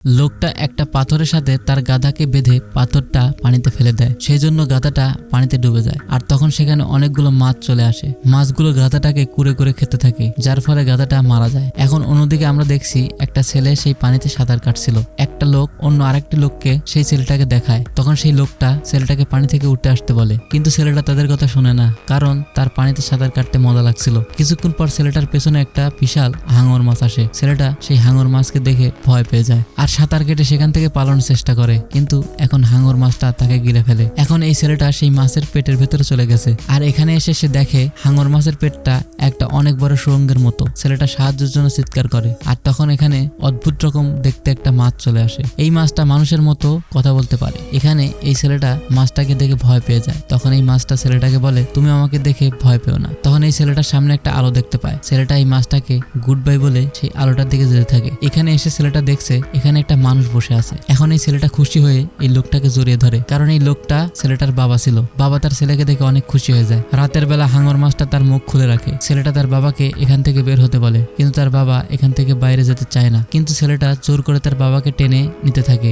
লোকটা একটা পাথরের সাথে তার গাধাকে বেঁধে পাথরটা পানিতে ফেলে দেয়, সেই জন্য গাধাটা পানিতে ডুবে যায়। আর তখন সেখানে অনেকগুলো মাছ চলে আসে, মাছগুলো গাধাটাকে কুরে কুরে খেতে থাকে, যার ফলে গাধাটা মারা যায়। এখন অন্যদিকে আমরা দেখছি একটা ছেলে সেই পানিতে সাঁতার কাটছিল। একটা লোক অন্য আরেকটি লোককে সেই ছেলেটাকে দেখায়, তখন সেই লোকটা ছেলেটাকে পানি থেকে উঠে আসতে বলে, কিন্তু ছেলেটা তাদের কথা শুনে না, কারণ তার পানিতে সাঁতার কাটতে মজা লাগছিল। কিছুক্ষণ পর ছেলেটার পেছনে একটা বিশাল হাঙর মাছ আসে। ছেলেটা সেই হাঙর মাছকে দেখে ভয় পেয়ে যায় আর সাঁতার কেটে সেখান থেকে পালানোর চেষ্টা করে, কিন্তু এখন হাঙর মাছটা তাকে গিলে ফেলে। এখন এই ছেলেটা সেই মাছের পেটের ভেতরে চলে গেছে, আর এখানে এসে সে দেখে হাঙর মাছের পেটটা একটা অনেক বড় সুড়ঙ্গের মতো। ছেলেটা সাহায্যের জন্য চিৎকার করে, আর তখন এখানে অদ্ভুত রকম দেখতে একটা মাছ চলে আসে। এই মাছটা মানুষের মতো কথা বলতে পারে। এখানে এই ছেলেটা মাছটাকে দেখে ভয় পেয়ে যায়। তখন এই মাছটা ছেলেটাকে বলে, তুমি আমাকে দেখে ভয় পেও না। তখন এই ছেলেটার সামনে একটা আলো দেখতে পায়। ছেলেটা এই মাছটাকে গুড বাই বলে সেই আলোটার দিকে যেতে থাকে। এখানে এসে ছেলেটা দেখছে এখানে একটা মানুষ বসে আছে। এখন এই ছেলেটা খুশি হয়ে এই লোকটাকে জড়িয়ে ধরে, কারণ এই লোকটা ছেলেটার বাবা ছিল। বাবা তার ছেলেকে দেখে অনেক খুশি হয়ে যায়। রাতের বেলা হাঙর মাছটা তার মুখ খুলে রাখে। ছেলেটা তার বাবাকে এখান থেকে বের হতে বলে, কিন্তু তার বাবা এখান থেকে বাইরে যেতে চায় না, কিন্তু ছেলেটা জোর করে তার বাবাকে টেনে নিতে থাকে।